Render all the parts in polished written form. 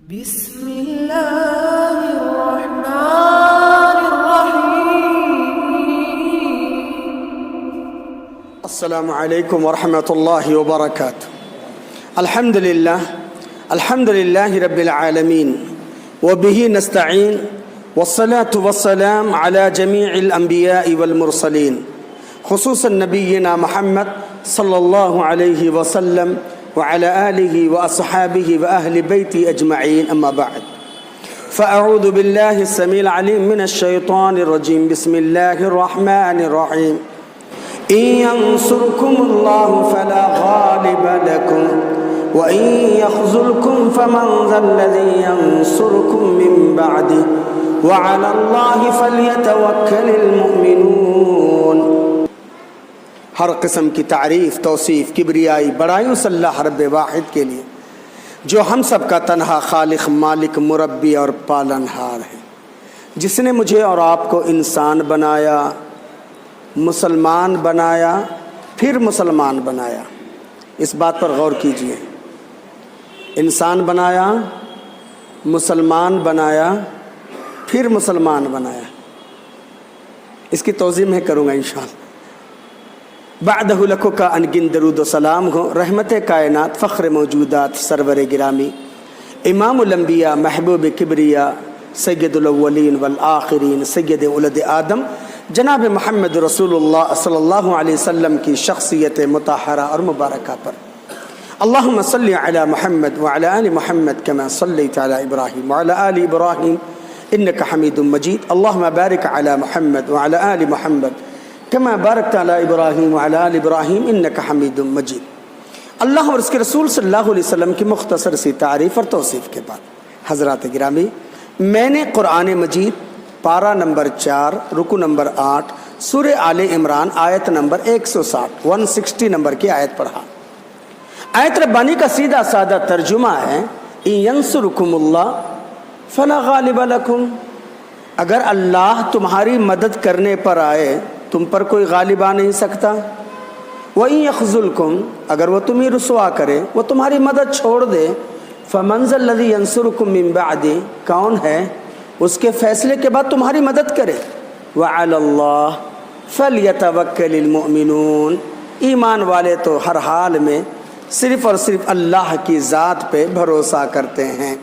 بسم اللہ الرحمن الرحیم۔ السلام علیکم ورحمۃ اللہ وبرکاتہ۔ الحمد للہ رب العالمین وبہ نستعین والصلاة والسلام علی جمیع الانبیاء والمرسلین خصوصاً نبینا محمد صلی اللہ علیہ وسلم وعلى آله وأصحابه وأهل بيته أجمعين، أما بعد فأعوذ بالله السميع العليم من الشيطان الرجيم، بسم الله الرحمن الرحيم. إن ينصركم الله فلا غالب لكم وإن يخذلكم فمن ذا الذي ينصركم من بعده وعلى الله فليتوكل المؤمنون۔ ہر قسم کی تعریف، توصیف، کبریائی، بڑائی اس اللہ رب واحد کے لیے جو ہم سب کا تنہا خالق، مالک، مربی اور پالنہار ہے، جس نے مجھے اور آپ کو انسان بنایا، مسلمان بنایا، پھر مسلمان بنایا۔ اس بات پر غور کیجئے، انسان بنایا، مسلمان بنایا، پھر مسلمان بنایا۔ اس کی توضیح میں کروں گا انشاءاللہ۔ بعدہ لکھو کا انگن درود و سلام ہو رحمت کائنات، فخر موجودات، سرور گرامی، امام الانبیاء، محبوب کبریا، سید الاولین والآخرین، سید ولد آدم، جناب محمد رسول اللہ صلی اللہ علیہ وسلم کی شخصیت مطہرہ اور مبارکہ پر۔ اللہم صلی علی محمد وعلی آل محمد کما صلیت علی ابراہیم وعلی آل ابراہیم انک حمید مجید۔ اللہم بارک علی محمد وعلی آل محمد کما بارکت علی ابراہیم وعلی آل ابراہیم انک حمید مجید۔ اللہ اور اس کے رسول صلی اللہ علیہ وسلم کی مختصر سی تعریف اور توصیف کے بعد، حضرات گرامی، میں نے قرآن مجید پارہ نمبر 4 رکو نمبر 8 سورہ آل عمران آیت نمبر 160 نمبر کی آیت پڑھا۔ آیت ربانی کا سیدھا سادہ ترجمہ ہے ان ینصرکم اللہ فلا غالب لکم، اگر اللہ تمہاری مدد کرنے پر آئے تم پر کوئی غالب آ نہیں سکتا۔ وَإِن يَخْذُلْكُمْ، اگر وہ تمہیں رسوا کرے، وہ تمہاری مدد چھوڑ دے، فَمَنْ ذَا الَّذِي يَنْصُرُكُم مِّن بَعْدِ، کون ہے اس کے فیصلے کے بعد تمہاری مدد کرے۔ وَعَلَى اللَّهِ فَلْيَتَوَكَّلِ الْمُؤْمِنُونَ، ایمان والے تو ہر حال میں صرف اور صرف اللہ کی ذات پہ بھروسہ کرتے ہیں۔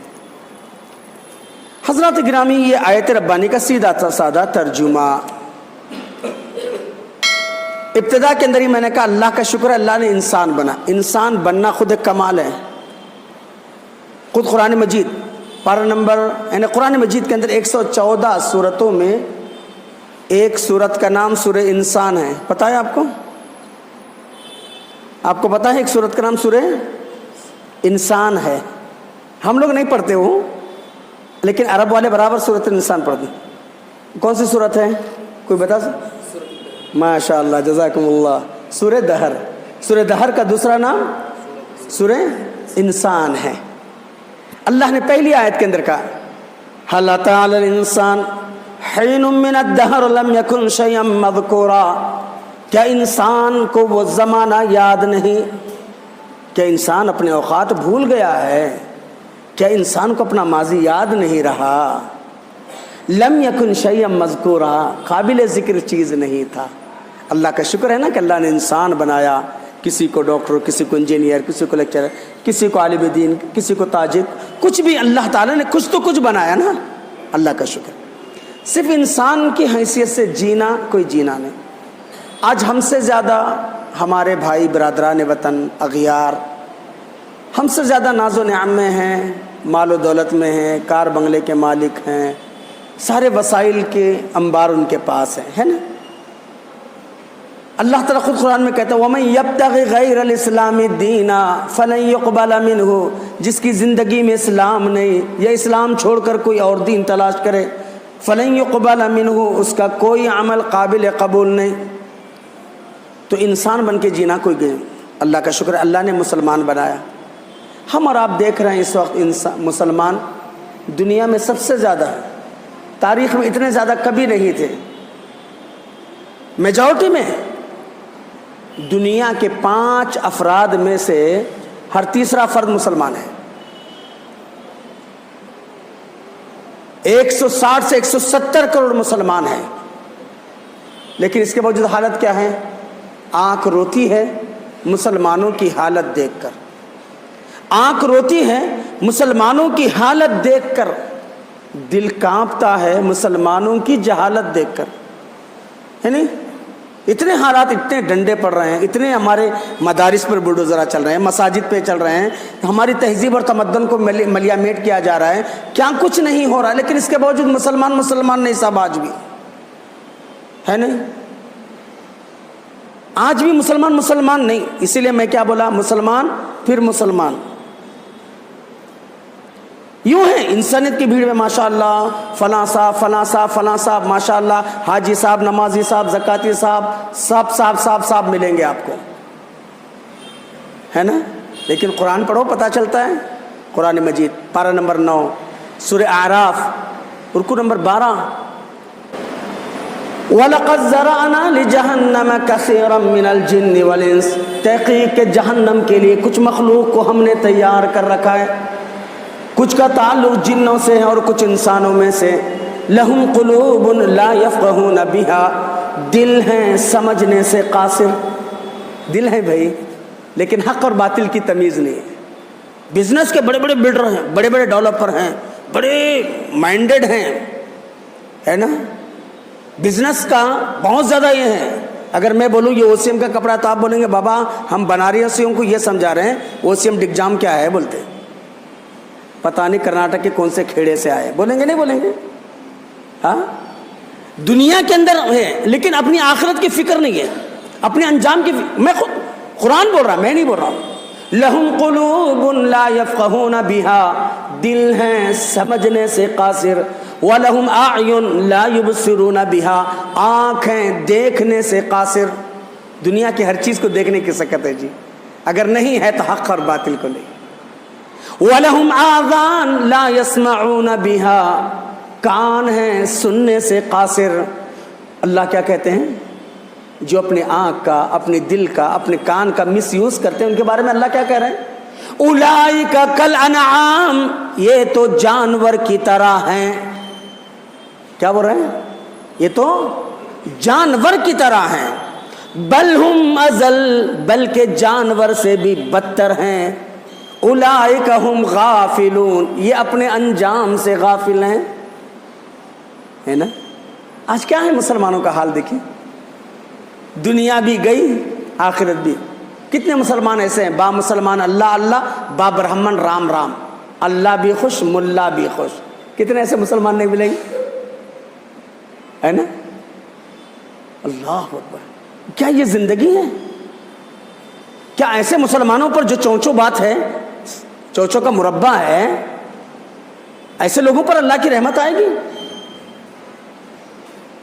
حضرات گرامی، یہ آیت ربانی کا سیدھا سادہ ترجمہ۔ ابتدا کے اندر ہی میں نے کہا اللہ کا شکر ہے اللہ نے انسان بنا۔ انسان بننا خود ایک کمال ہے۔ خود قرآن مجید پارہ نمبر یعنی قرآن مجید کے اندر 114 سورتوں میں ایک سورت کا نام سورہ انسان ہے، پتہ ہے آپ کو؟ آپ کو پتہ ہے ایک سورت کا نام سورہ انسان ہے؟ ہم لوگ نہیں پڑھتے ہوں، لیکن عرب والے برابر سورت انسان پڑھتے ہیں۔ کون سی سورت ہے؟ کوئی بتا سکتا؟ ماشاء اللہ، جزاکم اللہ، سورہ دہر۔ سورہ دہر کا دوسرا نام سورہ انسان ہے۔ اللہ نے پہلی آیت کے اندر کہا هل أتى على الإنسان حين من الدهر لم يكن شيئا مذكورا، کیا انسان کو وہ زمانہ یاد نہیں؟ کیا انسان اپنے اوقات بھول گیا ہے؟ کیا انسان کو اپنا ماضی یاد نہیں رہا؟ لم یکن شیئا مذکورا، قابل ذکر چیز نہیں تھا۔ اللہ کا شکر ہے نا کہ اللہ نے انسان بنایا، کسی کو ڈاکٹر، کسی کو انجینئر، کسی کو لیکچرر، کسی کو عالم دین، کسی کو تاجر، کچھ بھی اللہ تعالیٰ نے کچھ تو کچھ بنایا نا، اللہ کا شکر۔ صرف انسان کی حیثیت سے جینا کوئی جینا نہیں۔ آج ہم سے زیادہ ہمارے بھائی برادران وطن اغیار ہم سے زیادہ ناز و نعم میں ہیں، مال و دولت میں ہیں، کار بنگلے کے مالک ہیں، سارے وسائل کے انبار ان کے پاس ہیں، ہے نا؟ اللہ تعالیٰ خود قرآن میں کہتا ہے وَمَن يَبْتَغِ غَيْرَ الْإِسْلَامِ دِينًا فَلَن يُقْبَلَ مِنْهُ، جس کی زندگی میں اسلام نہیں یا اسلام چھوڑ کر کوئی اور دین تلاش کرے، فَلَن يُقْبَلَ مِنْهُ، اس کا کوئی عمل قابل قبول نہیں۔ تو انسان بن کے جینا کوئی گئے۔ اللہ کا شکر ہے اللہ نے مسلمان بنایا۔ ہم اور آپ دیکھ رہے ہیں اس وقت مسلمان دنیا میں سب سے زیادہ ہے، تاریخ میں اتنے زیادہ کبھی نہیں تھے، میجورٹی میں۔ دنیا کے 5 افراد میں سے ہر تیسرا فرد مسلمان ہے۔ 160 سے 170 کروڑ مسلمان ہیں، لیکن اس کے باوجود حالت کیا ہے؟ آنکھ روتی ہے مسلمانوں کی حالت دیکھ کر، آنکھ روتی ہے مسلمانوں کی حالت دیکھ کر، دل کانپتا ہے مسلمانوں کی جہالت دیکھ کر، ہے نہیں؟ اتنے حالات، اتنے ڈنڈے پڑ رہے ہیں، اتنے ہمارے مدارس پر بلڈوزرہ چل رہے ہیں، مساجد پہ چل رہے ہیں، ہماری تہذیب اور تمدن کو ملیا میٹ کیا جا رہا ہے، کیا کچھ نہیں ہو رہا، لیکن اس کے باوجود مسلمان نہیں صاحب، آج بھی ہے نہیں، آج بھی مسلمان نہیں۔ اسی لیے میں کیا بولا، مسلمان پھر مسلمان، یوں ہے انسانیت کی بھیڑ میں ماشاءاللہ فلاں صاحب ماشاءاللہ، حاجی صاحب، نمازی صاحب، زکاتی صاحب، صاحب ملیں گے آپ کو، ہے نا؟ لیکن قرآن پڑھو پتہ چلتا ہے، قرآن مجید پارہ نمبر 9 سورہ اعراف رکوع نمبر 12، وَلَقَدْ زَرَعْنَا لِجَهَنَّمَ كَثِيرًا مِنَ الْجِنِّ وَالْإِنسِ، تحقیق کہ جہنم کے لیے کچھ مخلوق کو ہم نے تیار کر رکھا ہے، کچھ کا تعلق جنوں سے ہے اور کچھ انسانوں میں سے، لَهُمْ قُلُوبٌ لَا يَفْقَهُونَ بِهَا، دل ہیں سمجھنے سے قاصر، دل ہے بھائی لیکن حق اور باطل کی تمیز نہیں ہے۔ بزنس کے بڑے بڑے بلڈر ہیں، بڑے بڑے ڈیولپر ہیں، بڑے مائنڈڈ ہیں، ہے نا؟ بزنس کا بہت زیادہ یہ ہے، اگر میں بولوں یہ اوسیم کا کپڑا تو آپ بولیں گے بابا ہم بنارسیوں کو یہ سمجھا رہے ہیں اوسیم ڈگجام کیا ہے، بولتے پتہ نہیں کرناٹک کے کون سے کھیڑے سے آئے، بولیں گے نہیں بولیں گے؟ ہاں، دنیا کے اندر ہے لیکن اپنی آخرت کی فکر نہیں ہے، اپنے انجام کی فکر۔ میں خود قرآن بول رہا، میں نہیں بول رہا ہوں۔ لَهُمْ قُلُوبٌ لَا يَفْقَهُونَ بِهَا، دل ہیں سمجھنے سے قاصر، وَلَهُمْ أَعْيُنٌ لَا يُبْصِرُونَ بِهَا، آنکھیں دیکھنے سے قاصر، دنیا کی ہر چیز کو دیکھنے کی سکت ہے جی، اگر نہیں ہے تو حق اور باطل کو نہیں۔ وَلَهُمْ آذَانٌ لَا يَسْمَعُونَ بِهَا، کان ہیں سننے سے قاصر۔ اللہ کیا کہتے ہیں؟ جو اپنے آنکھ کا، اپنے دل کا، اپنے کان کا مس یوز کرتے ہیں ان کے بارے میں اللہ کیا کہہ رہے ہیں؟ اولئک کالانعام، یہ تو جانور کی طرح ہیں۔ کیا بول رہے ہیں؟ یہ تو جانور کی طرح ہیں، بل ہم اضل، بلکہ جانور سے بھی بدتر ہیں، اولئک ہم غافلون، یہ اپنے انجام سے غافل ہیں، ہے نا؟ آج کیا ہے مسلمانوں کا حال دیکھیں، دنیا بھی گئی آخرت بھی۔ کتنے مسلمان ایسے ہیں با مسلمان اللہ اللہ، با برہمن رام رام، اللہ بھی خوش ملا بھی خوش، کتنے ایسے مسلمان نہیں ملیں گے، ہے نا؟ اللہ اکبر، کیا یہ زندگی ہے؟ کیا ایسے مسلمانوں پر جو چونچو بات ہے، چوچو کا مربع ہے، ایسے لوگوں پر اللہ کی رحمت آئے گی؟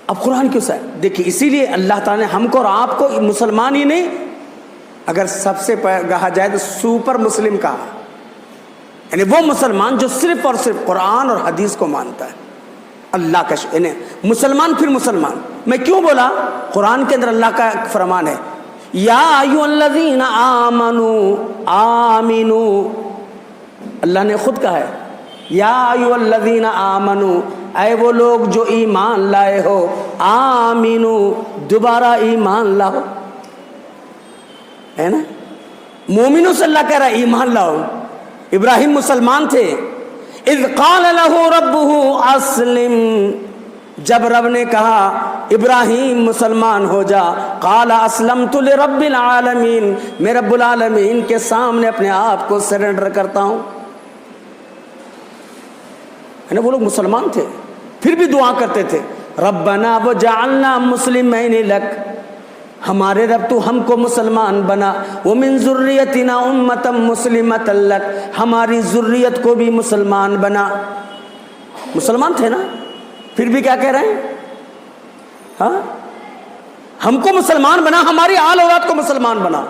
اب قرآن کیوں سے دیکھیے، اسی لیے اللہ تعالیٰ نے ہم کو اور آپ کو مسلمان ہی نہیں، اگر سب سے کہا جائے تو سپر مسلم کہا، یعنی وہ مسلمان جو صرف اور صرف قرآن اور حدیث کو مانتا ہے، اللہ کا یعنی مسلمان پھر مسلمان۔ میں کیوں بولا؟ قرآن کے اندر اللہ کا فرمان ہے، یا ایھا الذین آمنوا آمنوا، اللہ نے خود کہا ہے یا ایھا الذین آمنوا، اے وہ لوگ جو ایمان لائے ہو، آمنو، دوبارہ ایمان لاؤ، ہے نا؟ مومنوں سے اللہ کہہ رہا ہے ایمان لاؤ۔ ابراہیم مسلمان تھے، اذ قال له ربه اسلم، جب رب نے کہا ابراہیم مسلمان ہو جا، قال اسلمت لرب العالمین، میں رب العالمین کے سامنے اپنے آپ کو سرنڈر کرتا ہوں، ہے نا؟ وہ لوگ مسلمان تھے، پھر بھی دعا کرتے تھے، ربنا وجعلنا مسلمین لک، ہمارے رب تو ہم کو مسلمان بنا، ومن ذریتنا امۃ مسلمۃ لک، ہماری ذریت کو بھی مسلمان بنا۔ مسلمان تھے نا، پھر بھی کیا کہہ رہے ہیں؟ ہاں، ہم کو مسلمان بنا، ہماری آل اولاد کو مسلمان بنا۔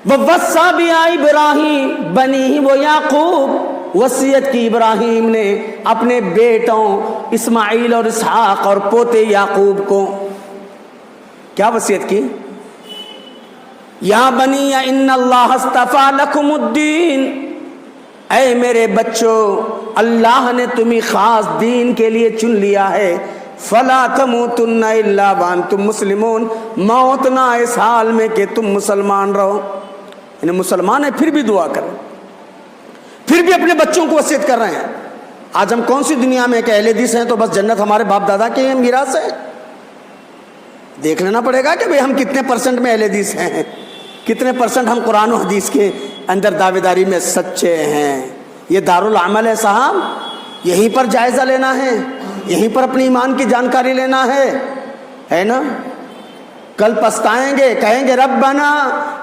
ووصى بها ابراہیم بنیہ ویعقوب، وصیت کی ابراہیم نے اپنے بیٹوں اسماعیل اور اسحاق اور پوتے یعقوب کو، کیا وصیت کی؟ یا بنی ان اللہ اصطفی لکم الدین، اے میرے بچوں، اللہ نے تمہیں خاص دین کے لیے چن لیا ہے، فلا تموتن الا وانتم مسلمون، موت نہ اس حال میں کہ تم مسلمان رہو۔ یعنی مسلمان ہیں پھر بھی دعا کریں، پھر بھی اپنے بچوں کو وصیت کر رہے ہیں۔ آج ہم کون سی دنیا میں کہ اہل حدیث ہیں تو بس جنت ہمارے باپ دادا کے ہیں، میراث ہے؟ دیکھ لینا پڑے گا کہ بھئی ہم کتنے پرسنٹ میں اہل حدیث ہیں، کتنے پرسنٹ ہم قرآن و حدیث کے اندر دعوے داری میں سچے ہیں۔ یہ دارالعمل ہے صاحب، یہیں پر جائزہ لینا ہے، یہیں پر اپنی ایمان کی جانکاری لینا ہے نا؟ کل پچھتائیں گے، کہیں گے ربنا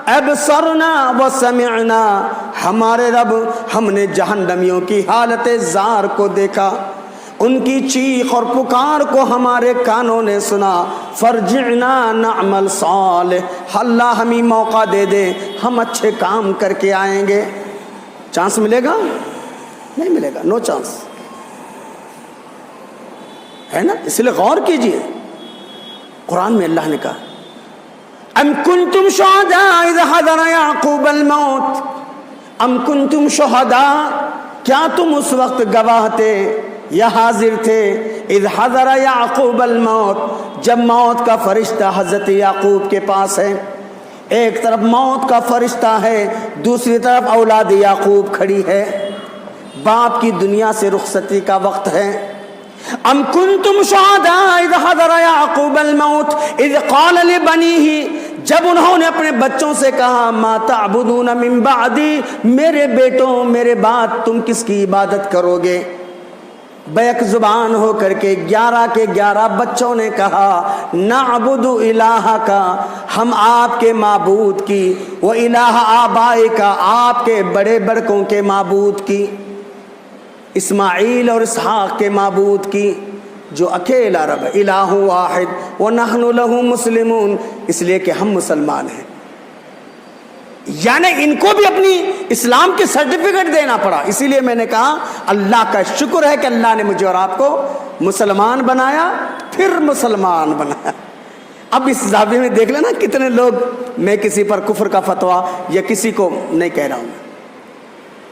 ابصرنا وسمعنا، ہمارے رب ہم نے جہنمیوں کی حالت زار کو دیکھا، ان کی چیخ اور پکار کو ہمارے کانوں نے سنا، فرجعنا نعمل صالح، اللہ ہمیں موقع دے دے، ہم اچھے کام کر کے آئیں گے۔ چانس ملے گا؟ نہیں ملے گا، نو چانس، ہے نا؟ اس لیے غور کیجئے، قرآن میں اللہ نے کہا ام کنتم شہداء اذ حضر یعقوب الموت، ام کنتم شہداء، کیا تم اس وقت گواہ تھے یا حاضر تھے، اذ حضر یعقوب الموت، جب موت کا فرشتہ حضرت یعقوب کے پاس ہے، ایک طرف موت کا فرشتہ ہے، دوسری طرف اولاد یعقوب کھڑی ہے، باپ کی دنیا سے رخصتی کا وقت ہے۔ ام کنتم شہداء اذ حضر یعقوب الموت اذ قال لبنیہ، جب انہوں نے اپنے بچوں سے کہا ما تعبدون من بعدی، میرے بیٹوں میرے بعد تم کس کی عبادت کرو گے؟ بیک زبان ہو کر کے 11 کے 11 بچوں نے کہا نعبد الہ کا، ہم آپ کے معبود کی، و الہ آبائی کا، آپ کے بڑے بڑکوں کے معبود کی، اسماعیل اور اسحاق کے معبود کی، جو اکیلا رب ہے، الہ واحد ونحن لہ مسلمون، اس لیے کہ ہم مسلمان ہیں۔ یعنی ان کو بھی اپنی اسلام کی سرٹیفکیٹ دینا پڑا۔ اسی لیے میں نے کہا اللہ کا شکر ہے کہ اللہ نے مجھے اور آپ کو مسلمان بنایا، پھر مسلمان بنایا۔ اب اس زاویے میں دیکھ لینا کتنے لوگ، میں کسی پر کفر کا فتویٰ یا کسی کو نہیں کہہ رہا ہوں۔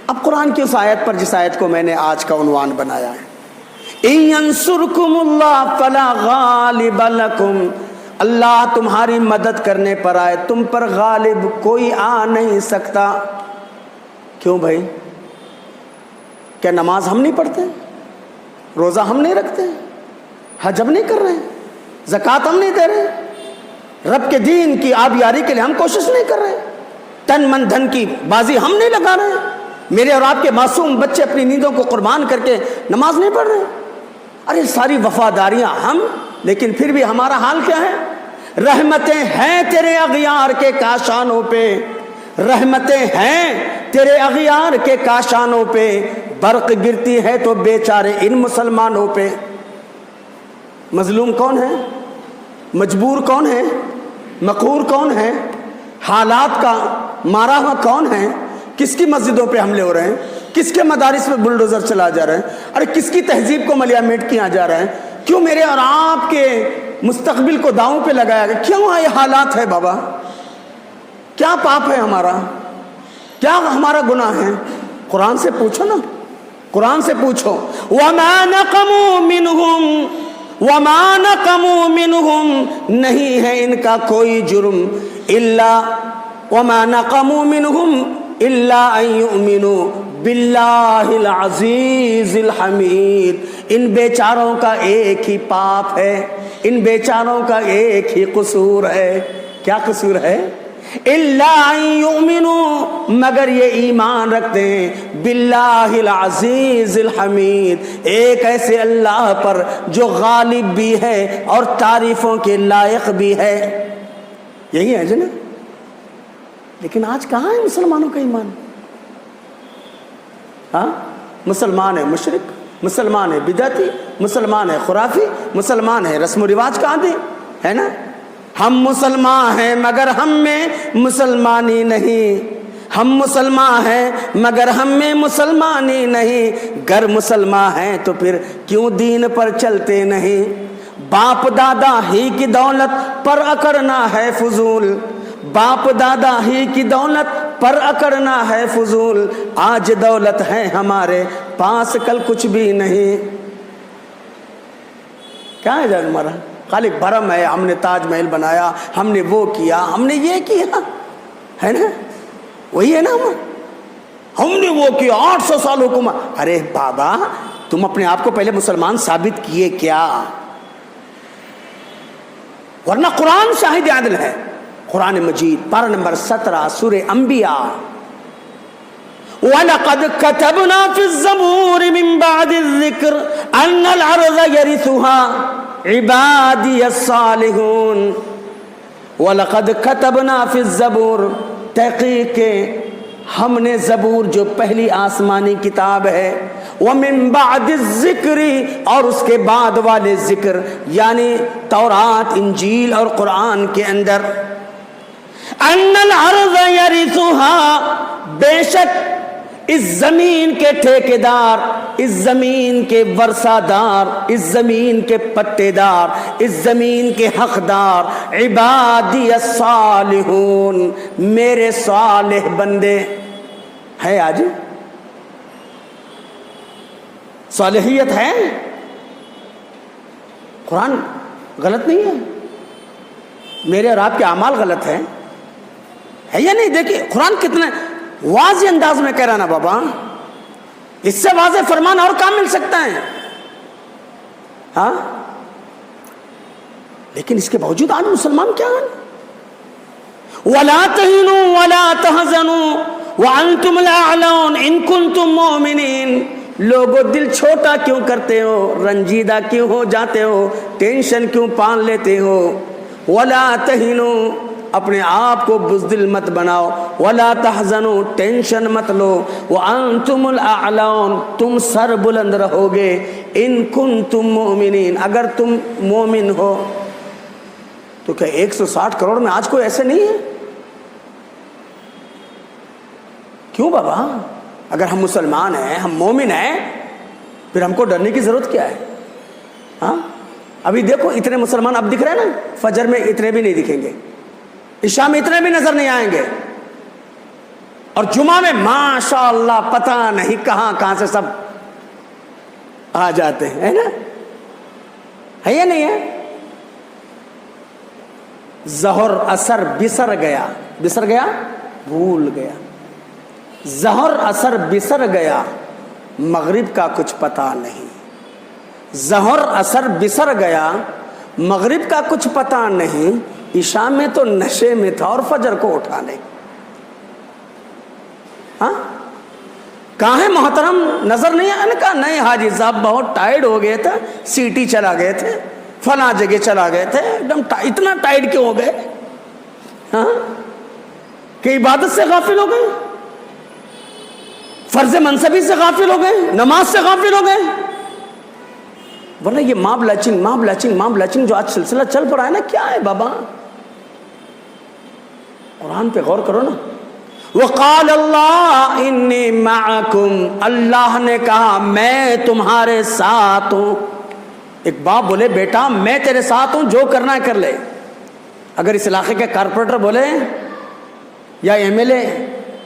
اب قرآن کی اس آیت پر، جس آیت کو میں نے آج کا عنوان بنایا ہے، اِن يَنْصُرْكُمُ اللَّهُ فَلَا غَالِبَ لَكُمْ، اللہ تمہاری مدد کرنے پر آئے، تم پر غالب کوئی آ نہیں سکتا۔ کیوں بھائی؟ کیا نماز ہم نہیں پڑھتے، روزہ ہم نہیں رکھتے، حج ہم نہیں کر رہے، زکوٰۃ ہم نہیں دے رہے، رب کے دین کی آبیاری کے لیے ہم کوشش نہیں کر رہے، تن من دھن کی بازی ہم نہیں لگا رہے، میرے اور آپ کے معصوم بچے اپنی نیندوں کو قربان کر کے نماز نہیں پڑھ رہے، ارے ساری وفاداریاں ہم، لیکن پھر بھی ہمارا حال کیا ہے؟ رحمتیں ہیں تیرے اغیار کے کاشانوں پہ، رحمتیں ہیں تیرے اغیار کے کاشانوں پہ، برق گرتی ہے تو بیچارے ان مسلمانوں پہ۔ مظلوم کون ہے؟ مجبور کون ہے؟ مقہور کون ہے؟ حالات کا مارا ہوا کون ہے؟ کس کی مسجدوں پہ حملے ہو رہے ہیں؟ کس کے مدارس پہ بلڈوزر چلا جا رہے ہیں؟ ارے کس کی تہذیب کو ملیا میٹ کیا جا رہا ہے؟ کیوں میرے اور آپ کے مستقبل کو داؤں پہ لگایا گیا؟ کیوں یہ حالات ہے بابا؟ کیا پاپ ہے ہمارا؟ کیا ہمارا گناہ ہے؟ قرآن سے پوچھو نا، قرآن سے پوچھو۔ وَمَا نَقَمُوا مِنْهُمْ وَمَا نَقَمُوا مِنْهُمْ، نہیں ہے ان کا کوئی جرم، وَمَا نَقَمُوا مِنْهُمْ إِلَّا أَن يُؤْمِنُوا بِاللَّهِ الْعَزِيزِ الْحَمِيدِ، ان بیچاروں کا ایک ہی پاپ ہے، ان بیچاروں کا ایک ہی قصور ہے۔ کیا قصور ہے؟ إِلَّا أَن يُؤْمِنُوا، مگر یہ ایمان رکھتے ہیں بِاللَّهِ الْعَزِيزِ الْحَمِيدِ، ایک ایسے اللہ پر جو غالب بھی ہے اور تعریفوں کے لائق بھی ہے۔ یہی ہے جناب۔ لیکن آج کہاں ہے مسلمانوں کا ایمان؟ ہاں، مسلمان ہے مشرک، مسلمان ہے بدعتی، مسلمان ہے خرافی، مسلمان ہے رسم و رواج کا عادی، ہے نا؟ ہم مسلمان ہیں مگر ہم میں مسلمانی نہیں، ہم مسلمان ہیں مگر ہم میں مسلمانی نہیں، گر مسلمان ہیں تو پھر کیوں دین پر چلتے نہیں؟ باپ دادا ہی کی دولت پر اکڑنا ہے فضول، باپ دادا ہی کی دولت پر اکڑنا ہے فضول، آج دولت ہے ہمارے پاس کل کچھ بھی نہیں. کیا ہے جان ہمارا؟ خالی بھرم ہے، ہم نے تاج محل بنایا، ہم نے وہ کیا، ہم نے یہ کیا، ہے نا؟ وہی ہے نا، ہم نے وہ کیا 800 سال حکومت. ارے بابا تم اپنے آپ کو پہلے مسلمان ثابت کیے کیا؟ ورنہ قرآن شاہد عدل ہے. قرآن مجید پارہ نمبر 17 سورہ انبیاء، وَلَقَدْ كَتَبْنَا فِي الزَّبُورِ مِن بَعْدِ الذِّكْرِ أَنَّ الْأَرْضَ يَرِثُهَا عِبَادِيَ الصَّالِحُونَ. وَلَقَدْ كَتَبْنَا فِي الزَّبُورِ، تحقیق کہ ہم نے زبور جو پہلی آسمانی کتاب ہے، وَمِن بَعْدِ الذِّكْرِ اور اس کے بعد والے ذکر یعنی تورات، انجیل اور قرآن کے اندر، أَنَّ الْأَرْضَ يَرِثُهَا بے شک اس زمین کے ٹھیکیدار، اس زمین کے ورثہ دار، اس زمین کے پٹے دار، اس زمین کے حقدار عبادی الصالحون، میرے صالح بندے. ہے آج صالحیت ہے؟ قرآن غلط نہیں ہے، میرے اور آپ کے اعمال غلط ہیں، ہے یا نہیں؟ دیکھیے قرآن کتنے واضح انداز میں کہہ رہا نا بابا، اس سے واضح فرمان اور کام مل سکتا ہے؟ ہاں، لیکن اس کے باوجود آج مسلمان کیا ہیں؟ وَلَا تَهِنُوا وَلَا تَحْزَنُوا وَأَنْتُمُ الْأَعْلَوْنَ إِن كُنتُم مُؤْمِنِينَ. لوگوں دل چھوٹا کیوں کرتے ہو، رنجیدہ کیوں ہو جاتے ہو، ٹینشن کیوں پان لیتے ہو؟ وَلَا تَهِنُوا اپنے آپ کو بزدل مت بناؤ، وَلَا تَحْزَنُوا ٹینشن مت لو، وَأَنْتُمُ الْأَعْلَوْنَ تم سر بلند رہو گے، إِن كُنتُم مُؤْمِنِينَ اگر تم مومن ہو. تو کیا 160 کروڑ میں آج کوئی ایسے نہیں ہے؟ کیوں بابا؟ اگر ہم مسلمان ہیں، ہم مومن ہیں، پھر ہم کو ڈرنے کی ضرورت کیا ہے؟ ہاں، ابھی دیکھو اتنے مسلمان اب دکھ رہے ہیں نا، فجر میں اتنے بھی نہیں دکھیں گے، عشاء میں اتنے بھی نظر نہیں آئیں گے، اور جمعہ میں ماشاءاللہ پتہ نہیں کہاں کہاں سے سب آ جاتے ہیں، ہے نا؟ ہے یا نہیں ہے؟ ظہر اثر بسر گیا، بسر گیا بھول گیا، ظہر اثر بسر گیا، مغرب کا کچھ پتہ نہیں. ظہر اثر بسر گیا، مغرب کا کچھ پتہ نہیں، عشاء میں تو نشے میں تھا اور فجر کو اٹھا نہیں. ہاں کہاں ہے محترم؟ نظر نہیں آیا نا؟ کہا نہیں حاجی صاحب بہت ٹائرڈ ہو گئے تھے، سیٹی چلا گئے تھے، فلاں جگہ چلا گئے تھے، ایک دم اتنا ٹائرڈ کیوں ہو گئے؟ ہاں کہ عبادت سے غافل ہو گئے، فرض منصبی سے غافل ہو گئے، نماز سے غافل ہو گئے. ورنہ یہ ماب لچنگ جو آج سلسلہ چل پڑا ہے نا، کیا ہے بابا؟ قرآن پہ غور کرو نا. وَقَالَ اللَّهُ إِنِّي مَعَكُمْ اللہ نے کہا میں تمہارے ساتھ ہوں. ایک باپ بولے بیٹا میں تیرے ساتھ ہوں، جو کرنا ہے کر لے. اگر اس علاقے کے کارپوریٹر بولے یا ایم ایل اے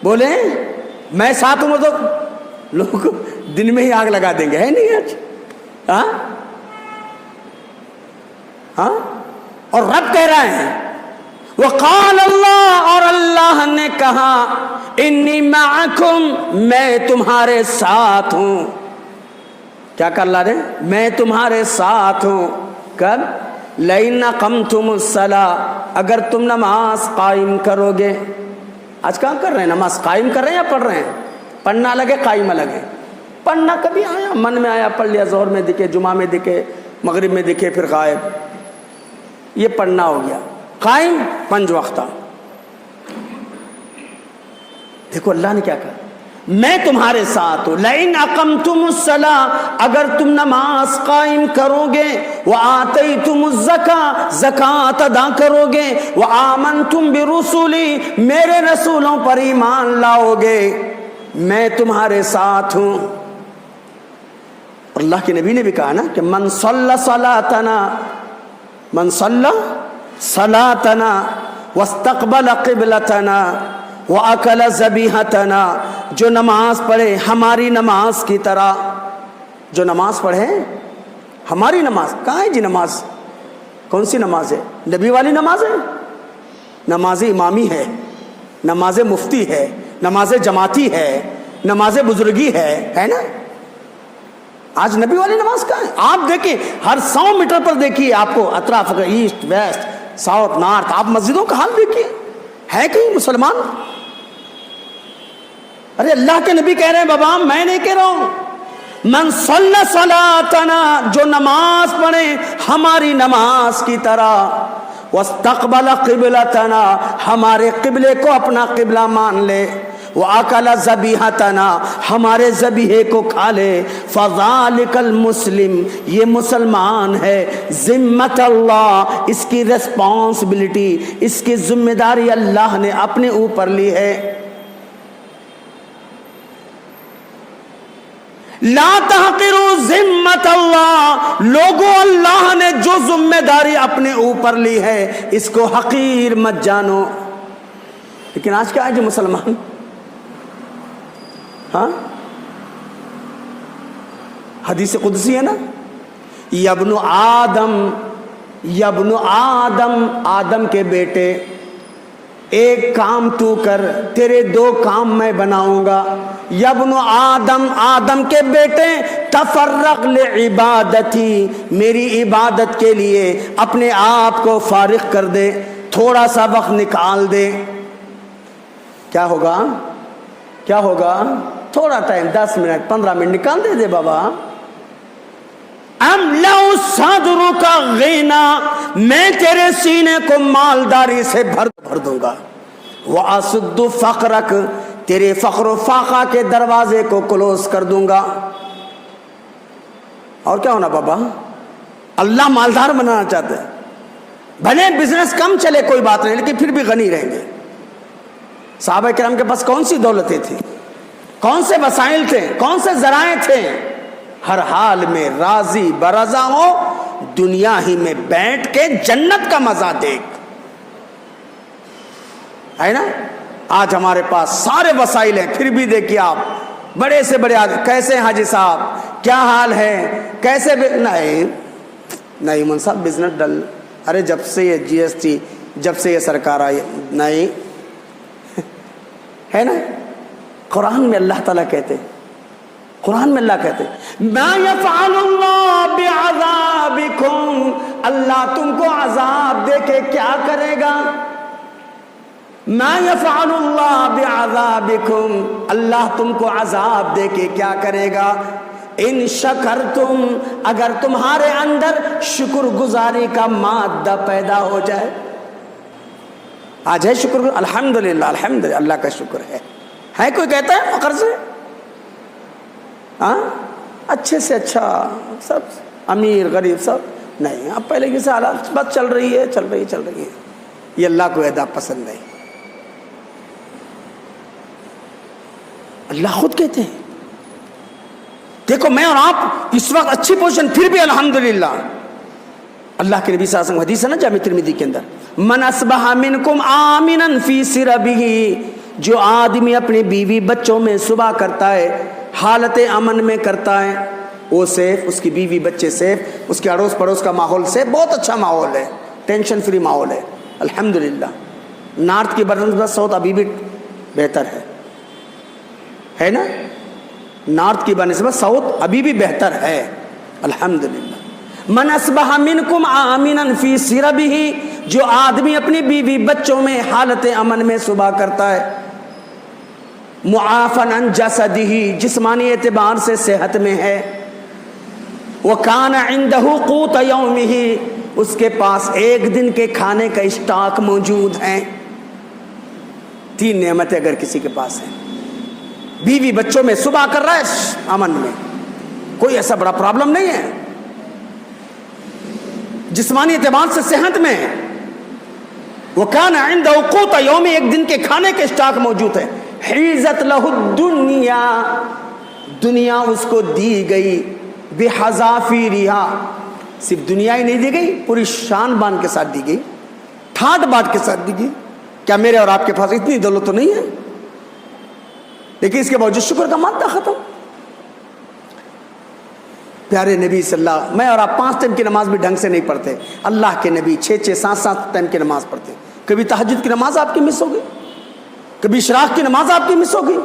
بولے میں ساتھ ہوں، تو لوگ دن میں ہی آگ لگا دیں گے، ہے نہیں آج؟ ہاں ہاں، اور رب کہہ رہا ہے وقال اللہ، اور اللہ نے کہا انی معکم میں تمہارے ساتھ ہوں. کیا کر اللہ نے؟ میں تمہارے ساتھ ہوں. کب؟ لئن اقمتم الصلاۃ اگر تم نماز قائم کرو گے. آج کہاں کر رہے ہیں؟ نماز قائم کر رہے ہیں یا پڑھ رہے ہیں؟ پڑھنا الگ ہے، قائم الگ ہے. پڑھنا کبھی آیا من میں آیا پڑھ لیا، ظہر میں دکھے، جمعہ میں دکھے، مغرب میں دکھے، پھر غائب، یہ پڑھنا ہو گیا. قائم 5 وقتہ. دیکھو اللہ نے کیا کہا، میں تمہارے ساتھ ہوں. لئن اقمتم الصلاۃ اگر تم نماز قائم کرو گے، وآتیتم الزکاۃ زکوٰۃ ادا کرو گے، وآمنتم برسلی میرے رسولوں پر ایمان لاؤ گے، میں تمہارے ساتھ ہوں. اللہ کے نبی نے بھی کہا نا کہ من صلی صلاتنا، من صلی صلاتنا واستقبل قبلتنا وَأَكَلَ ذَبِيحَتَنَا، جو نماز پڑھے ہماری نماز کی طرح، جو نماز پڑھے ہماری نماز. کہاں ہے جی نماز؟ کون سی نماز ہے؟ نبی والی نماز ہے؟ نماز امامی ہے، نماز مفتی ہے، نماز جماعتی ہے، نماز بزرگی ہے نا. آج نبی والی نماز کہاں ہے؟ آپ دیکھیں ہر 100 میٹر پر دیکھیے آپ کو اطراف، ایسٹ ویسٹ ساؤتھ نارتھ، آپ مسجدوں کا حال دیکھیے. ہے کہیں مسلمان؟ ارے اللہ کے نبی کہہ رہے ہیں بابا، میں نہیں کہہ رہا ہوں. من صلی صلاتنا، جو نماز پڑھے ہماری نماز کی طرح، واستقبل قبلتنا، ہمارے قبلے کو اپنا قبلہ مان لے، وَأَكَلَ ذَبِيحَتَنَا، ہمارے ذبیحے کو کھا لے، فَذَلِكَ الْمُسْلِمُ، یہ مسلمان ہے. ذمت اللہ، اس کی ریسپانسبلٹی، اس کی ذمہ داری اللہ نے اپنے اوپر لی ہے. لا تحقروا ذمت اللہ، لوگوں اللہ نے جو ذمہ داری اپنے اوپر لی ہے اس کو حقیر مت جانو. لیکن آج کیا ہے جو مسلمان، ہاں حدیث قدسی ہے نا، یبن آدم، یبن آدم، آدم کے بیٹے، ایک کام تو کر، تیرے 2 کام میں بناؤں گا. یبن آدم، آدم کے بیٹے، تفرق لعبادتی، میری عبادت کے لیے اپنے آپ کو فارغ کر دے، تھوڑا سا وقت نکال دے. کیا ہوگا؟ کیا ہوگا؟ تھوڑا ٹائم، 10 منٹ 15 منٹ نکال دے بابا. املأ صدرک غنا، میں تیرے سینے کو مالداری سے بھر دوں گا. واسد فقرک، تیرے فقر و فاقہ کے دروازے کو کلوز کر دوں گا. اور کیا ہونا بابا؟ اللہ مالدار بنانا چاہتے ہیں. بھلے بزنس کم چلے کوئی بات نہیں، لیکن پھر بھی غنی رہیں گے. صحابہ کرام کے پاس کون سی دولتیں تھیں، کون سے وسائل تھے، کون سے ذرائع تھے؟ ہر حال میں راضی برضا ہو، دنیا ہی میں بیٹھ کے جنت کا مزہ دیکھ، ہے نا. آج ہمارے پاس سارے وسائل ہیں، پھر بھی دیکھیے آپ بڑے سے بڑے آدمی، کیسے ہیں حاجی صاحب، کیا حال ہے، کیسے نہیں من صاحب بزنس ڈل. ارے جب سے یہ GST، جب سے یہ سرکار آئی، نہیں ہے نا. قرآن میں اللہ تعالیٰ کہتے، قرآن میں اللہ کہتے ما یفعل اللہ بعذابکم، اللہ تم کو عذاب دے کے کیا کرے گا. ما یفعل اللہ بعذابکم، اللہ تم کو عذاب دے کے کیا کرے گا. ان شکرتم، اگر تمہارے اندر شکر گزاری کا مادہ پیدا ہو جائے. آج ہے شکر، الحمدللہ الحمدللہ، اللہ کا شکر ہے کوئی کہتا ہے فقر سے؟ ہاں اچھے سے اچھا، سب امیر غریب سب نہیں. اب پہلے کی سے حالات بس چل رہی ہے. یہ اللہ کو ادا پسند ہے. اللہ خود کہتے ہیں، دیکھو میں اور آپ اس وقت اچھی پوزیشن، پھر بھی الحمدللہ. اللہ کے نبی صلی اللہ علیہ وسلم حدیث ہے نا جامع ترمذی کے اندر، من اصبح منکم آمنا فی سربہ، جو آدمی اپنے بیوی بچوں میں صبح کرتا ہے، حالت امن میں کرتا ہے، وہ سیف، اس کی بیوی بچے سیف، اس کے اڑوس پڑوس کا ماحول سیف، بہت اچھا ماحول ہے، ٹینشن فری ماحول ہے الحمدللہ. نارتھ کی بنسبت ساؤتھ ابھی بھی بہتر ہے نا. نارتھ کی بنسبت ساؤتھ ابھی بھی بہتر ہے الحمدللہ. من اصبح منکم آمنا فی سربہ، جو آدمی اپنی بیوی بچوں میں حالت امن میں صبح کرتا ہے، معافا عن جسدہ، جسمانی اعتبار سے صحت میں ہے، وکان عندہ قوت یومہ، اس کے پاس ایک دن کے کھانے کا اسٹاک موجود ہے. 3 نعمتیں اگر کسی کے پاس ہیں، بیوی بچوں میں صبح کر رہا ہے امن میں، کوئی ایسا بڑا پرابلم نہیں ہے، جسمانی اعتبار سے صحت میں ہے، وکان عندہ قوت یوم، ایک دن کے کھانے کے اسٹاک موجود ہے. حیزت لہ الدنیا، دنیا اس کو دی گئی، بحذافیرہا، صرف دنیا ہی نہیں دی گئی، پوری شان بان کے ساتھ دی گئی، ٹھاٹ بات کے ساتھ دی گئی. کیا میرے اور آپ کے پاس اتنی دولت تو نہیں ہے؟ لیکن اس کے باوجود شکر کا مادہ ختم. پیارے نبی صلی اللہ، میں اور آپ 5 ٹائم کی نماز بھی ڈھنگ سے نہیں پڑھتے. اللہ کے نبی 6 7 ٹائم کی نماز پڑھتے. کبھی تہجد کی نماز آپ کی مس ہوگی، کبھی اشراق کی نماز آپ کی مس ہوگی.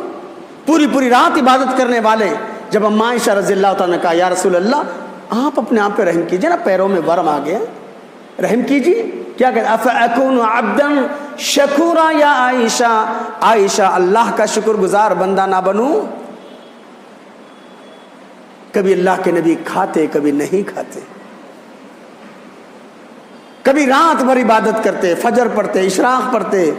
پوری رات عبادت کرنے والے. جب اماں عائشہ رضی اللہ تعالیٰ نے کہا یا رسول اللہ آپ اپنے آپ پہ رحم کیجئے نا، پیروں میں ورم آ گیا، رحم کیجئے. کیا کہتے افاکون عبدا شکورا یا عائشہ، عائشہ اللہ کا شکر گزار بندہ نہ بنوں؟ کبھی اللہ کے نبی کھاتے کبھی نہیں کھاتے، کبھی رات بھر عبادت کرتے، فجر پڑھتے، اشراق پڑھتے.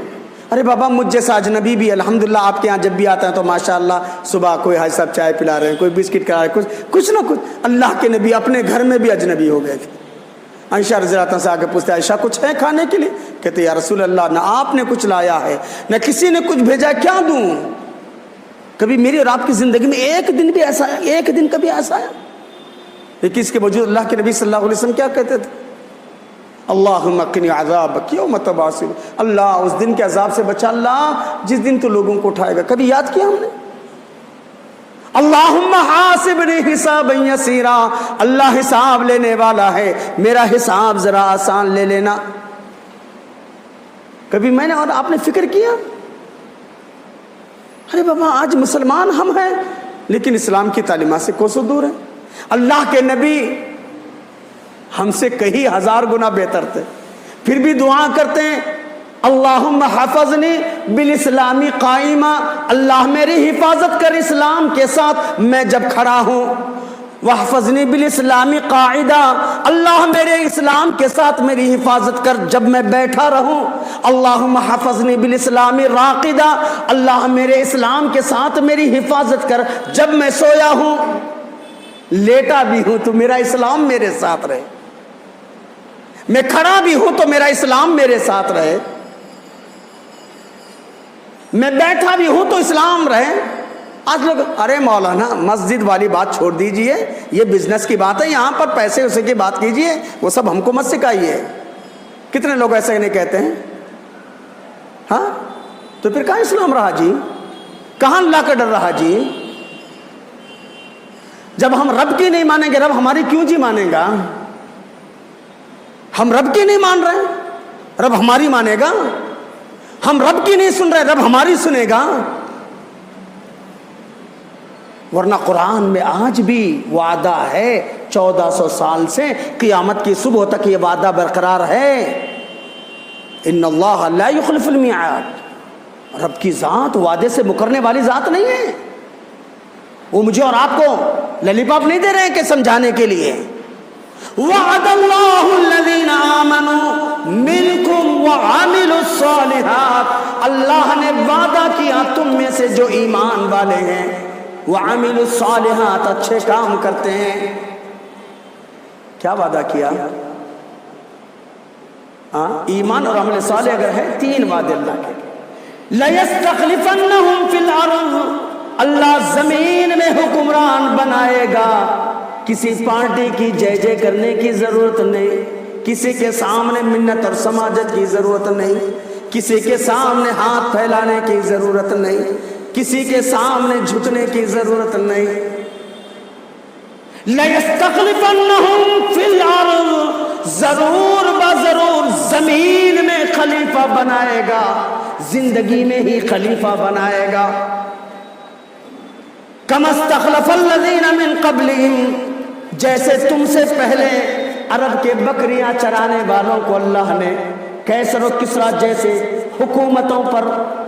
ارے بابا مجھ جیسا اجنبی بھی الحمدللہ آپ کے ہاں جب بھی آتا ہے تو ماشاءاللہ صبح کوئی حاج صاحب چائے پلا رہے ہیں، کوئی بسکٹ کھا رہے ہیں، کچھ نہ کچھ. اللہ کے نبی اپنے گھر میں بھی اجنبی ہو گئے تھے. عائشہ رضی اللہ عنہا سے آگے پوچھتے عائشہ کچھ ہے کھانے کے لیے؟ کہتے یا رسول اللہ نہ آپ نے کچھ لایا ہے نہ کسی نے کچھ بھیجا، کیا دوں؟ کبھی میری اور آپ کی زندگی میں ایک دن بھی ایسا ہے، ایک دن کبھی ایسا ہے؟ لیکن اس کے باوجود اللہ کے نبی صلی اللہ علیہ وسلم کیا کہتے تھے؟ اللہم قنی عذابک یوم تبعث، اللہ اس دن کے عذاب سے بچا اللہ جس دن تو لوگوں کو اٹھائے گا. کبھی یاد کیا ہم نے؟ اللہم حاسبنی حسابا یسیرا، اللہ حساب لینے والا ہے، میرا حساب ذرا آسان لے لینا. کبھی میں نے اور آپ نے فکر کیا؟ ارے بابا آج مسلمان ہم ہیں لیکن اسلام کی تعلیمات سے کوسوں دور ہیں. اللہ کے نبی ہم سے کئی 1000 گنا بہتر تھے، پھر بھی دعا کرتے ہیں اللہم حفظنی بالاسلامی قائمہ، اللہ میری حفاظت کر اسلام کے ساتھ میں جب کھڑا ہوں. وحفظنی بالاسلامی قاعدہ، اللہ میرے اسلام کے ساتھ میری حفاظت کر جب میں بیٹھا رہوں. اللہم حفظنی بالاسلامی راقدہ، اللہ میرے اسلام کے ساتھ میری حفاظت کر جب میں سویا ہوں، لیٹا بھی ہوں تو میرا اسلام میرے ساتھ رہے، میں کھڑا بھی ہوں تو میرا اسلام میرے ساتھ رہے، میں بیٹھا بھی ہوں تو اسلام رہے. آج لوگ ارے مولانا مسجد والی بات چھوڑ دیجئے، یہ بزنس کی بات ہے، یہاں پر پیسے اسے کی بات کیجئے، وہ سب ہم کو مت سکھائیے. کتنے لوگ ایسے نہیں کہتے ہیں؟ ہاں تو پھر کہاں اسلام رہا جی؟ کہاں اللہ کا ڈر رہا جی؟ جب ہم رب کی نہیں مانیں گے رب ہماری کیوں جی مانے گا؟ ہم رب کی نہیں مان رہے رب ہماری مانے گا؟ ہم رب کی نہیں سن رہے رب ہماری سنے گا؟ ورنہ قرآن میں آج بھی وعدہ ہے 1400 سال سے قیامت کی صبح تک یہ وعدہ برقرار ہے. ان اللہ لا یخلف المیعاد، رب کی ذات وعدے سے مکرنے والی ذات نہیں ہے. وہ مجھے اور آپ کو للی پاپ نہیں دے رہے ہیں کہ سمجھانے کے لیے. وعد اللہ الذین آمنوا منکم وعملوا الصالحات، اللہ نے وعدہ کیا تم میں سے جو ایمان والے ہیں، وعملوا الصالحات اچھے کام کرتے ہیں. کیا وعدہ کیا؟ ایمان اور عمل صالح اگر ہے 3 وعدے اللہ کے. لَيَسْتَخْلِفَنَّهُمْ فِي الْأَرْضِ، اللہ زمین میں حکمران بنائے گا. کسی پارٹی کی جے جے کرنے کی ضرورت نہیں، کسی کے سامنے منت اور سماجت کی ضرورت نہیں، کسی کے سامنے ہاتھ پھیلانے کی ضرورت نہیں، کسی کے سامنے جھکنے کی ضرورت نہیں. لَيَسْتَخْلِفَنَّهُمْ فِي الْأَرْضِ، ضرور بضرور زمین میں خلیفہ بنائے گا، زندگی میں ہی خلیفہ بنائے گا. كَمَا اسْتَخْلَفَ الَّذِينَ مِن قَبْلِهِمْ، جیسے تم سے پہلے عرب کے بکریاں چرانے والوں کو اللہ نے کیسر و کسرا جیسے حکومتوں پر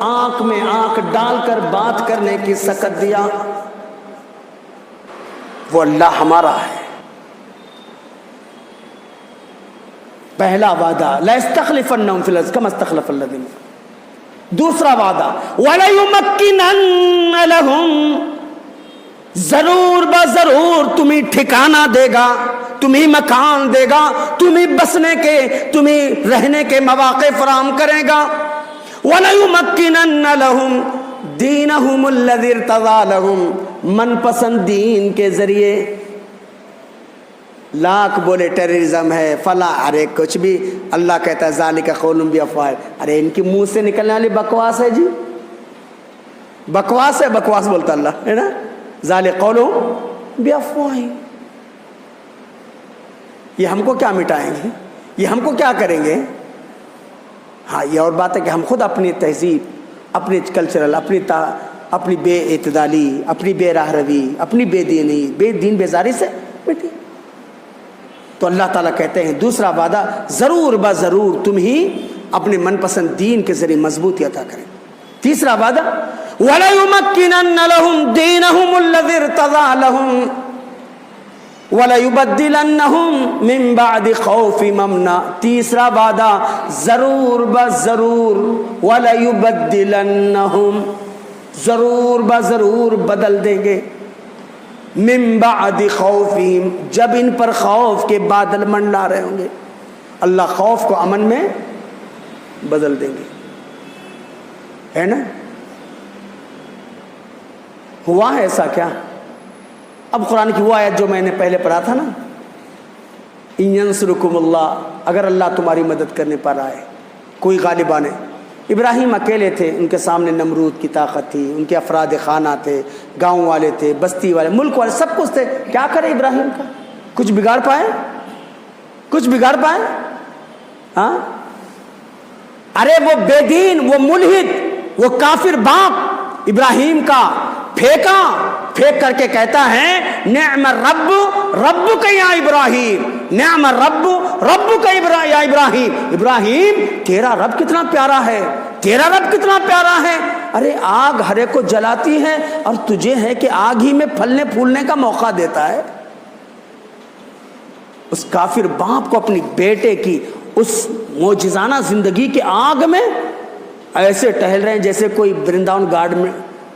آنکھ میں آنکھ ڈال کر بات کرنے کی سکت دیا. وہ اللہ ہمارا ہے. پہلا وعدہ لَيَسْتَخْلِفَنَّهُمْ فِي الْأَرْضِ كَمَا اسْتَخْلَفَ الَّذِينَ. دوسرا وعدہ وَلَيُمَكِّنَنَّ لَهُمْ، ضرور بضرور تمہیں ٹھکانہ دے گا، تمہیں مکان دے گا، تمہیں بسنے کے تمہیں رہنے کے مواقع فراہم کرے گا. وَلَيُمَكِّنَنَّ لَهُمْ دِينَهُمُ الَّذِي ارْتَضَىٰ لَهُمْ، من پسند دین کے ذریعے لاکھ بولے ٹیررزم ہے فلاں، ارے کچھ بھی اللہ کہتا ہے ذالک قولهم بافواہ، ارے ان کے منہ سے نکلنے والی بکواس ہے جی، بکواس ہے، بکواس بولتا اللہ ہے نا، ذالک قولهم بافواہ، یہ ہم کو کیا مٹائیں گے، یہ ہم کو کیا کریں گے؟ ہاں یہ اور بات ہے کہ ہم خود اپنی تہذیب، اپنی کلچرل، اپنی بے اعتدالی، اپنی بے راہ روی، اپنی بے دینی، بے دین بیزاری سے مٹی۔ تو اللہ تعالیٰ کہتے ہیں دوسرا وعدہ، ضرور ضرور تم ہی اپنے من پسند دین کے ذریعے مضبوطی عطا کریں۔ تیسرا وعدہ، وَلَيُمَكِّنَنَّ لَهُمْ دِينَهُمُ الَّذِي ارْتَضَىٰ لَهُمْ وَلَيُبَدِّلَنَّهُمْ مِن بَعْدِ خَوْفِهِمْ أَمْنًا۔ تیسرا وعدہ، ضرور ضرور، وَلَيُبَدِّلَنَّهُمْ، ضرور بدل دیں گے، من بعد خوفہم، جب ان پر خوف کے بادل منڈلا رہے ہوں گے، اللہ خوف کو امن میں بدل دیں گے، ہے نا؟ ہوا ہے ایسا کیا؟ اب قرآن کی وہ آیت جو میں نے پہلے پڑھا تھا نا، ان ینصرکم اللہ، اگر اللہ تمہاری مدد کرنے پر آئے، کوئی غالب آنے۔ ابراہیم اکیلے تھے، ان کے سامنے نمرود کی طاقت تھی، ان کے افراد خانہ تھے، گاؤں والے تھے، بستی والے، ملک والے، سب کچھ تھے، کیا کرے ابراہیم کا؟ کچھ بگاڑ پائے؟ کچھ بگاڑ پائے؟ ہاں؟ ارے وہ بے دین، وہ ملحد، وہ کافر باپ ابراہیم کا پھینک کر کے کہتا ہے نعم الرب ربک یا ابراہیم، نعم الرب ربک یا ابراہیم، ابراہیم تیرا رب کتنا پیارا ہے، تیرا رب کتنا پیارا ہے۔ ارے آگ ہر ایک کو جلاتی ہے اور تجھے ہے کہ آگ ہی میں پھلنے پھولنے کا موقع دیتا ہے۔ اس کافر باپ کو اپنی بیٹے کی اس معجزانہ زندگی کے آگ میں ایسے ٹہل رہے ہیں جیسے کوئی برنداون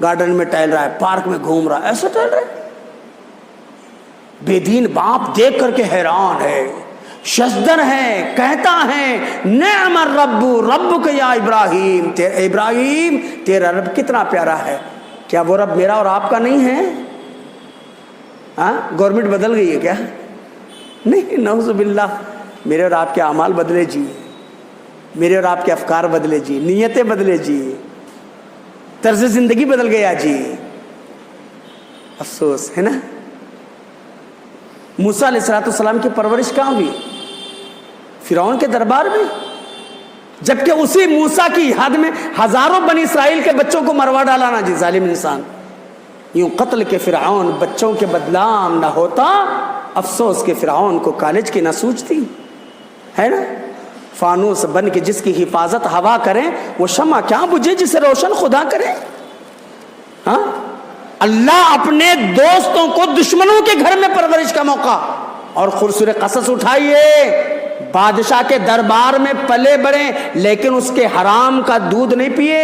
گارڈن میں ٹہل رہا ہے، پارک میں گھوم رہا ہے، ایسے ٹہل رہے ہیں۔ بے دین باپ دیکھ کر کے حیران ہے، شزدر ہے، کہتا ہے نعم الرب ربک یا ابراہیم، ابراہیم تیرا رب کتنا پیارا ہے۔ کیا وہ رب میرا اور آپ کا نہیں ہے؟ ہاں، گورنمنٹ بدل گئی ہے کیا؟ نہیں، نعوذ باللہ، میرے اور آپ کے اعمال بدلے جی، میرے اور آپ کے افکار بدلے جی، نیتیں بدلے جی، طرز زندگی بدل گیا جی۔ افسوس ہے نا۔ موسیٰ علیہ السلام کی پرورش کہاں ہوئی؟ فرعون کے دربار میں، جبکہ اسی موسیٰ کی حد میں ہزاروں بنی اسرائیل کے بچوں کو مروا ڈالا نا جی ظالم انسان۔ یوں قتل کے فرعون بچوں کے بدنام نہ ہوتا، افسوس کے فرعون کو کالج کی نہ سوچتی، ہے نا۔ فانوس بن کے جس کی حفاظت ہوا کریں، وہ شمع کیا بجھے جسے روشن خدا کرے۔ ہاں، اللہ اپنے دوستوں کو دشمنوں کے گھر میں پرورش کا موقع، اور سورہ قصص اٹھائیے، بادشاہ کے دربار میں پلے بڑھے لیکن اس کے حرام کا دودھ نہیں پیے،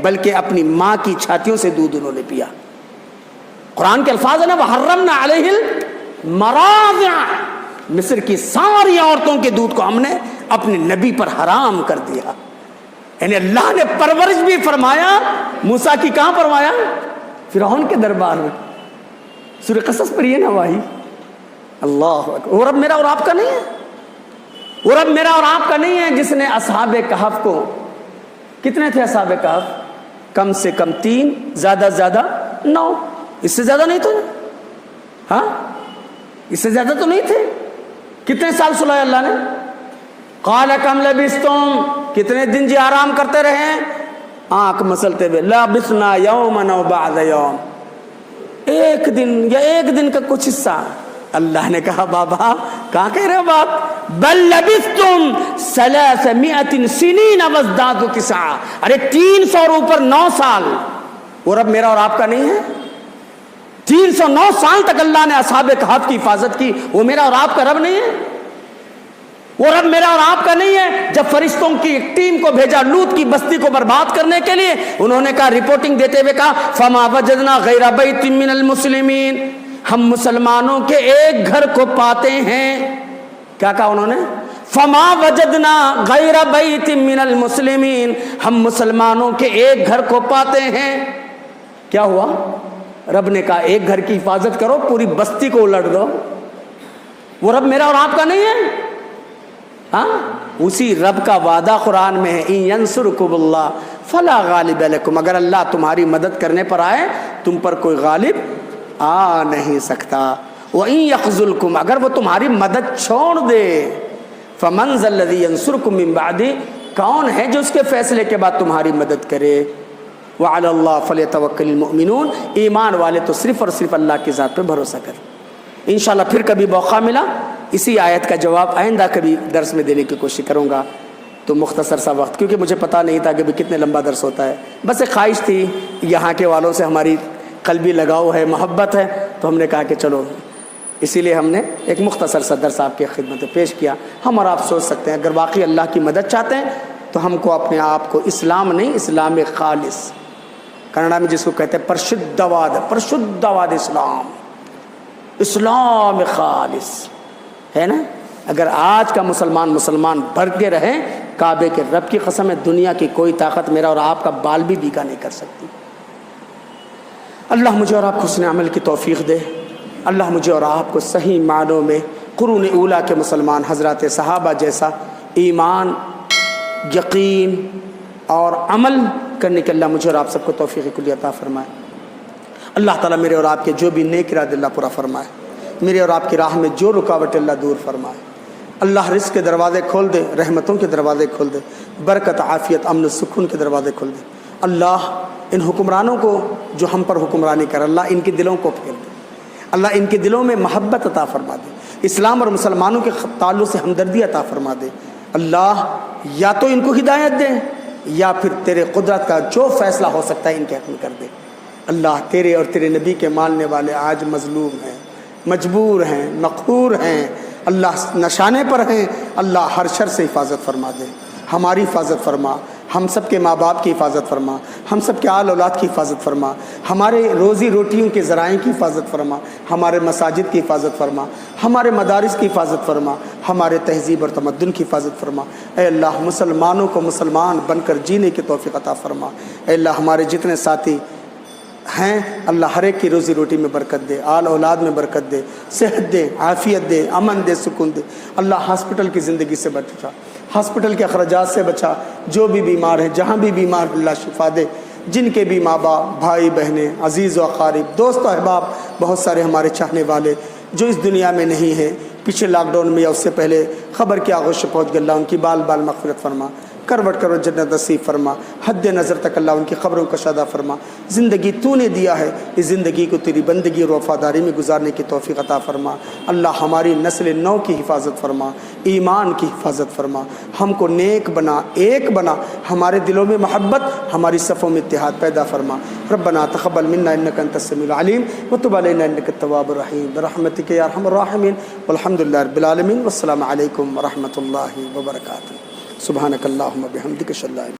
بلکہ اپنی ماں کی چھاتیوں سے دودھ انہوں نے پیا۔ قرآن کے الفاظ ہیں نا، وَحَرَّمْنَا عَلَيْهِ الْمَرَاضِعَ، مصر کی ساری عورتوں کے دودھ کو ہم نے اپنے نبی پر حرام کر دیا۔ یعنی اللہ نے پرورش بھی فرمایا، موسیٰ کی کہاں فرمایا؟ فرعون کے دربار میں۔ سورہ قصص پڑھیے نا بھائی، اللہ اکبر۔ وہ رب میرا اور آپ کا نہیں ہے، وہ رب میرا اور آپ کا نہیں ہے جس نے اصحاب کہف کو، کتنے تھے اصحاب کہف؟ کم سے کم 3، زیادہ سے زیادہ 9، اس سے زیادہ نہیں تھے، ہاں اس سے زیادہ تو نہیں تھے۔ کتنے سال سلایا اللہ نے؟ قال کم لبستم، کتنے دن جی آرام کرتے رہے؟ آنکھ مسلتے ہوئے، لبثنا یوما او بعض یوم، ایک دن یا ایک دن کا کچھ حصہ۔ اللہ نے کہا بابا کہاں کہہ رہے ہو بات؟ بل لبثتم 300 سنین وازدادوا تسعا، ارے 300 اور اوپر 9 سال۔ وہ رب میرا اور آپ کا نہیں ہے؟ 309 سال تک اللہ نے اصحاب کہف کی حفاظت کی، وہ میرا اور آپ کا رب نہیں ہے؟ وہ رب میرا اور آپ کا نہیں ہے؟ جب فرشتوں کی ایک ٹیم کو بھیجا لوط کی بستی کو برباد کرنے کے لیے، انہوں نے کہا، رپورٹنگ دیتے ہوئے کہا، فما وجدنا غیر بیت من المسلمین، ہم مسلمانوں کے ایک گھر کو پاتے ہیں۔ کیا کہا انہوں نے؟ فما وجدنا غیر بیت من المسلمین، ہم مسلمانوں کے ایک گھر کو پاتے ہیں۔ کیا ہوا؟ رب نے کہا ایک گھر کی حفاظت کرو، پوری بستی کو الٹ دو۔ وہ رب میرا اور آپ کا نہیں ہے؟ ہاں، اسی رب کا وعدہ قرآن میں ہے، ان ینصرکم اللہ فلا غالب لکم، اگر اللہ تمہاری مدد کرنے پر آئے تم پر کوئی غالب آ نہیں سکتا، وَإِن يَخْذُلْكُمْ، اگر وہ تمہاری مدد چھوڑ دے، فَمَنْ ذَا الَّذِي يَنصُرُكُم مِّن بَعْدِهِ، کون ہے جو اس کے فیصلے کے بعد تمہاری مدد کرے، وَعَلَى اللَّهِ فَلْيَتَوَكَّلِ الْمُؤْمِنُونَ، ایمان والے تو صرف اور صرف اللہ کی ذات پہ بھروسہ کر۔ انشاءاللہ پھر کبھی موقع ملا اسی آیت کا جواب آئندہ کبھی درس میں دینے کی کوشش کروں گا، تو مختصر سا وقت، کیونکہ مجھے پتہ نہیں تھا کہ بھی کتنے لمبا درس ہوتا ہے، بس ایک خواہش تھی، یہاں کے والوں سے ہماری قلبی لگاؤ ہے، محبت ہے، تو ہم نے کہا کہ چلو، اسی لیے ہم نے ایک مختصر سا درس آپ کی خدمت میں پیش کیا۔ ہم اور آپ سوچ سکتے ہیں اگر واقعی اللہ کی مدد چاہتے ہیں تو ہم کو اپنے آپ کو اسلام نہیں، اسلام خالص، کنڑا میں جس کو کہتے ہیں پرشدھواد اسلام، اسلام خالص ہے نا۔ اگر آج کا مسلمان بھر کے رہے، کعبے کے رب کی قسم ہے دنیا کی کوئی طاقت میرا اور آپ کا بال بھی بیکا نہیں کر سکتی۔ اللہ مجھے اور آپ کو حسن عمل کی توفیق دے، اللہ مجھے اور آپ کو صحیح معنوں میں قرون اولیٰ کے مسلمان حضرات صحابہ جیسا ایمان، یقین اور عمل کرنے کے اللہ مجھے اور آپ سب کو توفیق کلی عطا فرمائے۔ اللہ تعالیٰ میرے اور آپ کے جو بھی نیک ارادے اللہ پورا فرمائے، میرے اور آپ کی راہ میں جو رکاوٹ اللہ دور فرمائے۔ اللہ رزق کے دروازے کھول دے، رحمتوں کے دروازے کھول دے، برکت، عافیت، امن، سکون کے دروازے کھول دے۔ اللہ ان حکمرانوں کو جو ہم پر حکمرانی کر، اللہ ان کے دلوں کو پھیر دے، اللہ ان کے دلوں میں محبت عطا فرما دے، اسلام اور مسلمانوں کے تعلق سے ہمدردی عطا فرما دے۔ اللہ یا تو ان کو ہدایت دے یا پھر تیرے قدرت کا جو فیصلہ ہو سکتا ہے ان کے حق میں کر دے۔ اللہ تیرے اور تیرے نبی کے ماننے والے آج مظلوم ہیں، مجبور ہیں، مقہور ہیں، اللہ نشانے پر ہیں، اللہ ہر شر سے حفاظت فرما دے، ہماری حفاظت فرما، ہم سب کے ماں باپ کی حفاظت فرما، ہم سب کے آل اولاد کی حفاظت فرما، ہمارے روزی روٹیوں کے ذرائع کی حفاظت فرما، ہمارے مساجد کی حفاظت فرما، ہمارے مدارس کی حفاظت فرما، ہمارے تہذیب اور تمدن کی حفاظت فرما۔ اے اللہ مسلمانوں کو مسلمان بن کر جینے کی توفیق عطا فرما۔ اے اللہ ہمارے جتنے ساتھی ہیں اللہ ہر ایک کی روزی روٹی میں برکت دے، آل اولاد میں برکت دے، صحت دے، عافیت دے، امن دے، سکون دے۔ اللہ ہاسپٹل کی زندگی سے بچا، ہاسپٹل کے اخراجات سے بچا، جو بھی بیمار ہیں جہاں بھی بیمار اللہ شفا دے، جن کے بھی ماں باپ، بھائی بہنیں، عزیز و اقارب، دوست و احباب، بہت سارے ہمارے چاہنے والے جو اس دنیا میں نہیں ہیں، پیچھے لاک ڈاؤن میں یا اس سے پہلے خبر کے آغوش سے پہنچ گئے، اللہ ان کی بال بال مغفرت فرما، کروٹ کروٹ جنت نصیب فرما، حد نظر تک اللہ ان کی خبروں کا شادہ فرما۔ زندگی تو نے دیا ہے، اس زندگی کو تیری بندگی اور وفاداری میں گزارنے کی توفیق عطا فرما۔ اللہ ہماری نسل نو کی حفاظت فرما، ایمان کی حفاظت فرما، ہم کو نیک بنا، ایک بنا، ہمارے دلوں میں محبت، ہماری صفوں میں اتحاد پیدا فرما۔ ربنا تقبل منا انک انت السمیع العلیم وتب علینا انک التواب الرحیم برحمتک یا ارحم الراحمین والحمد للہ رب العالمین والسلام علیکم ورحمۃ اللہ وبرکاتہ۔ سبحانک اللہم بحمدک اشہد ان لا الہ الا انت